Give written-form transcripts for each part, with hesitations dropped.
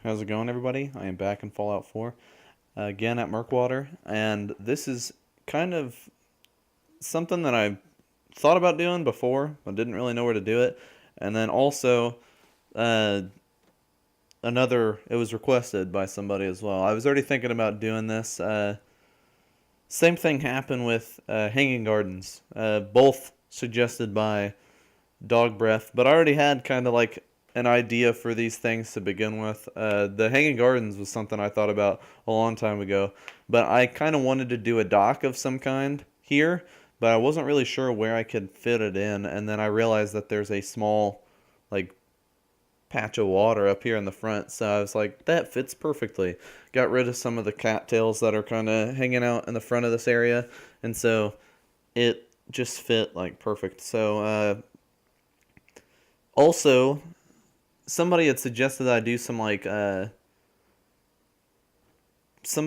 How's it going, everybody? I am back in Fallout 4 again at Murkwater, and this is kind of something that I thought about doing before, but didn't really know where to do it. And then also, uh, it was requested by somebody as well. I was already thinking about doing this. Same thing happened with Hanging Gardens, both suggested by Dog Breath, but I already had kind of like an idea for these things to begin with. The Hanging Gardens was something I thought about a long time ago, but I kind of wanted to do a dock of some kind here, but I wasn't really sure where I could fit it in, and then I realized that there's a small, like, patch of water up here in the front, so I was like, that fits perfectly. Got rid of some of the cattails that are kind of hanging out in the front of this area, and so it just fit like perfect. So, also, somebody had suggested that I do some of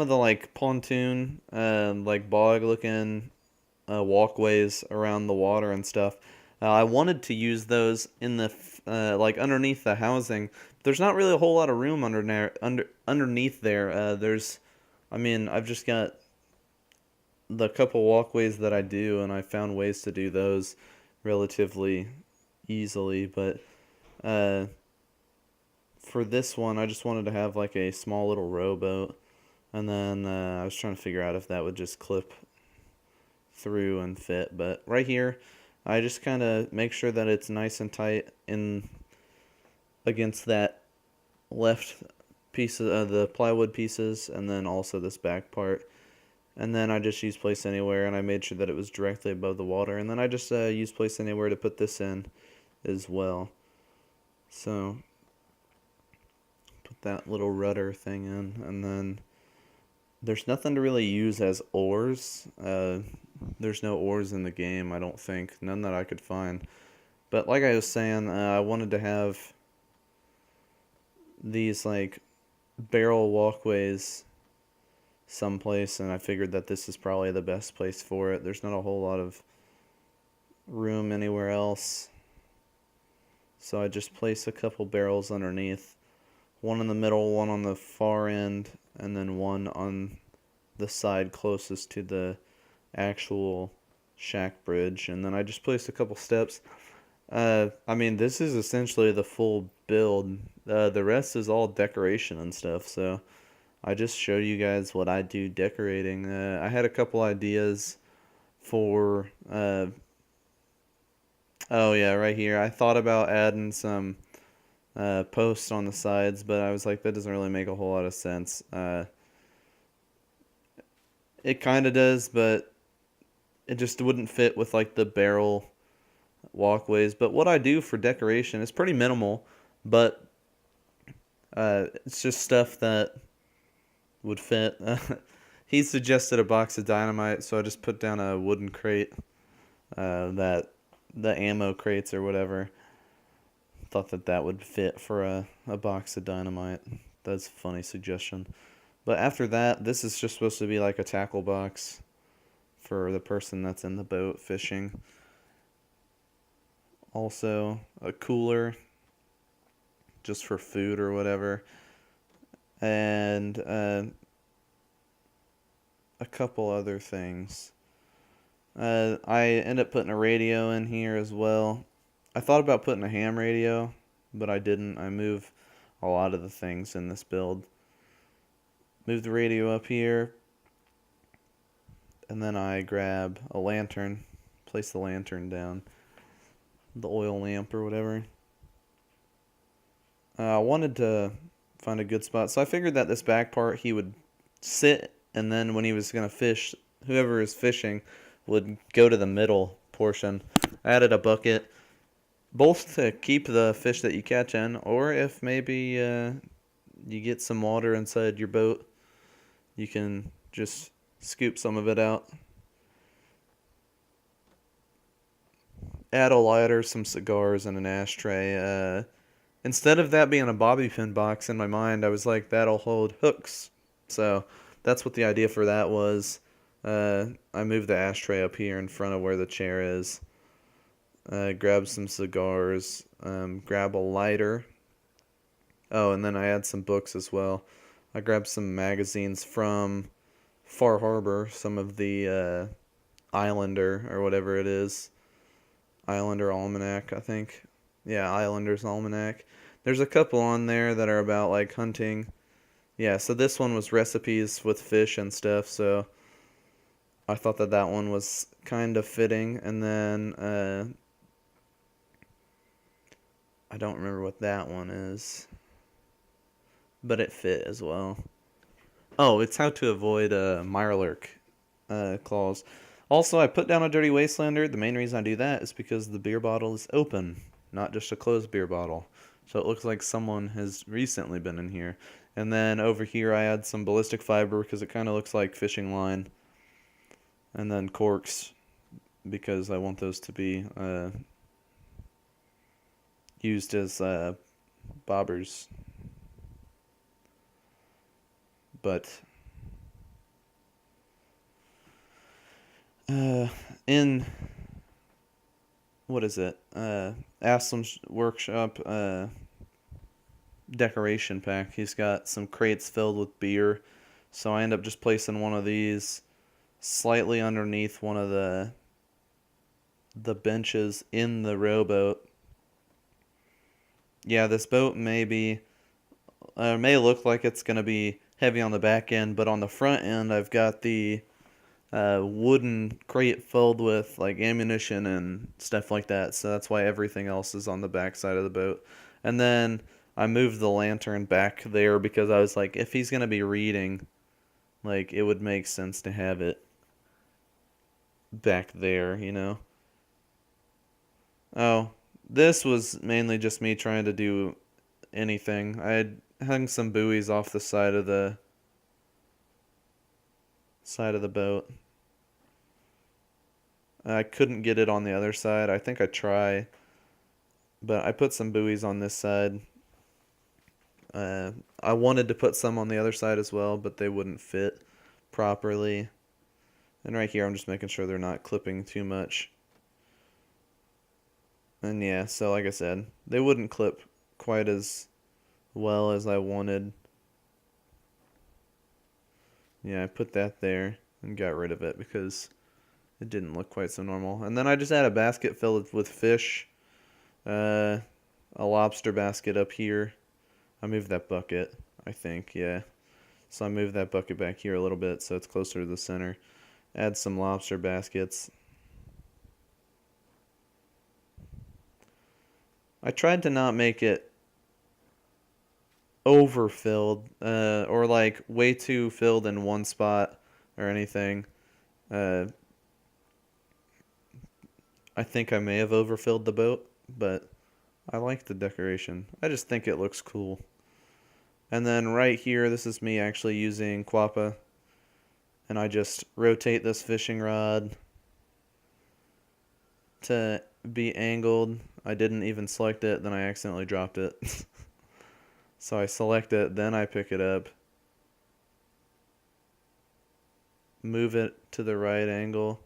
the like pontoon like bog looking walkways around the water and stuff. I wanted to use those in the like underneath the housing. There's not really a whole lot of room underneath there. I mean, I've just got the couple walkways that I do, and I found ways to do those relatively easily. But uh, for this one, I just wanted to have like a small little rowboat, and then I was trying to figure out if that would just clip through and fit. But right here, I just kind of make sure that it's nice and tight in against that left piece of the plywood pieces, and then also this back part. And then I just use Place Anywhere, and I made sure that it was directly above the water. And then I just use Place Anywhere to put this in as well. So put that little rudder thing in, and then there's nothing to really use as oars. There's no oars in the game, I don't think. None that I could find. But like I was saying, I wanted to have these like barrel walkways someplace, and I figured that this is probably the best place for it. There's not a whole lot of room anywhere else. So I just place a couple barrels underneath. One in the middle, one on the far end, and then one on the side closest to the actual shack bridge. And then I just placed a couple steps. I mean, this is essentially the full build. The rest is all decoration and stuff, so I just showed you guys what I do decorating. I had a couple ideas for, oh yeah, right here. I thought about adding some posts on the sides, but I was like, that doesn't really make a whole lot of sense. It kind of does, but it just wouldn't fit with like the barrel walkways. But what I do for decoration is pretty minimal, but it's just stuff that would fit. He suggested a box of dynamite, so I just put down a wooden crate, that the ammo crates or whatever. Thought that that would fit for a box of dynamite. That's a funny suggestion. But after that, this is just supposed to be like a tackle box for the person that's in the boat fishing. Also, a cooler just for food or whatever. And a couple other things. I end up putting a radio in here as well. I thought about putting a ham radio, but I didn't. I move a lot of the things in this build. Move the radio up here, and then I grab a lantern, place the lantern down, the oil lamp or whatever. I wanted to find a good spot, so I figured that this back part he would sit, and then when he was going to fish, whoever is fishing would go to the middle portion. I added a bucket, both to keep the fish that you catch in, or if maybe you get some water inside your boat, you can just scoop some of it out. Add a lighter, some cigars, and an ashtray. Instead of that being a bobby pin box in my mind, I was like, that'll hold hooks. So that's what the idea for that was. I moved the ashtray up here in front of where the chair is. Grab some cigars, grab a lighter, Oh, and then I had some books as well. I grabbed some magazines from Far Harbor, some of the Islander or whatever it is. Islander Almanac, I think. Yeah, Islander's Almanac. There's a couple on there that are about like hunting. Yeah, so this one was recipes with fish and stuff, so I thought that that one was kind of fitting. And then I don't remember what that one is, but it fit as well. Oh, it's how to avoid Mirelurk claws. Also, I put down a Dirty Wastelander. The main reason I do that is because the beer bottle is open, not just a closed beer bottle. So it looks like someone has recently been in here. And then over here I add some ballistic fiber because it kind of looks like fishing line. And then corks because I want those to be used as bobbers. But in what is it? Aslam's workshop decoration pack. He's got some crates filled with beer. So I end up just placing one of these slightly underneath one of the benches in the rowboat. Yeah, this boat may look like it's gonna be heavy on the back end, but on the front end I've got the wooden crate filled with like ammunition and stuff like that. So that's why everything else is on the back side of the boat. And then I moved the lantern back there because I was like, if he's gonna be reading, like it would make sense to have it back there, you know. Oh, this was mainly just me trying to do anything. I had hung some buoys off the side of the boat. I couldn't get it on the other side. I think I try, but I put some buoys on this side. I wanted to put some on the other side as well, but they wouldn't fit properly. And right here, I'm just making sure they're not clipping too much. And yeah, so like I said, they wouldn't clip quite as well as I wanted. Yeah, I put that there and got rid of it because it didn't look quite so normal. And then I just had a basket filled with fish. A lobster basket up here. I moved that bucket, I think, yeah. So I moved that bucket back here a little bit so it's closer to the center. Add some lobster baskets. I tried to not make it overfilled or like way too filled in one spot or anything. Uh, I think I may have overfilled the boat, but I like the decoration. I just think it looks cool. And then right here, this is me actually using Quappa. And I just rotate this fishing rod to be angled. I didn't even select it, then I accidentally dropped it. So I select it, then I pick it up. Move it to the right angle.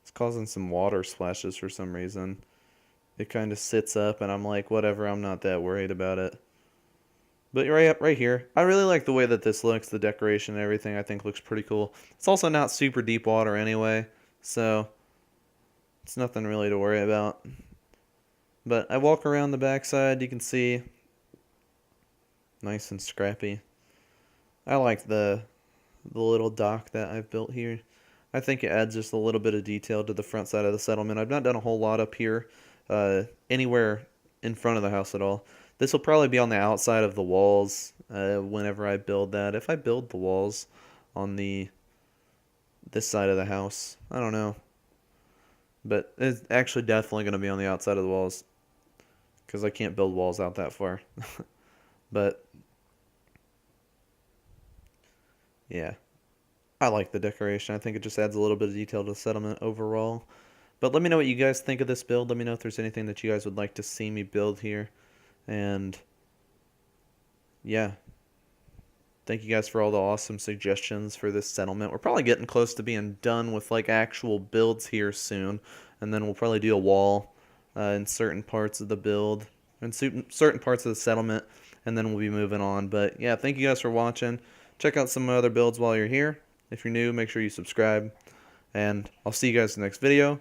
It's causing some water splashes for some reason. It kind of sits up and I'm like, whatever, I'm not that worried about it. But right here, I really like the way that this looks, the decoration and everything I think looks pretty cool. It's also not super deep water anyway, so it's nothing really to worry about. But I walk around the backside, you can see, nice and scrappy. I like the little dock that I've built here. I think it adds just a little bit of detail to the front side of the settlement. I've not done a whole lot up here, anywhere in front of the house at all. This will probably be on the outside of the walls whenever I build that. If I build the walls on this side of the house, I don't know. But it's actually definitely going to be on the outside of the walls because I can't build walls out that far. But yeah, I like the decoration. I think it just adds a little bit of detail to the settlement overall. But let me know what you guys think of this build. Let me know if there's anything that you guys would like to see me build here. And yeah, thank you guys for all the awesome suggestions for this settlement. We're probably getting close to being done with like actual builds here soon. And then we'll probably do a wall in certain parts of the build and certain parts of the settlement. and then we'll be moving on. But yeah, thank you guys for watching. Check out some of my other builds while you're here. If you're new, make sure you subscribe, and I'll see you guys in the next video.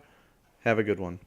Have a good one.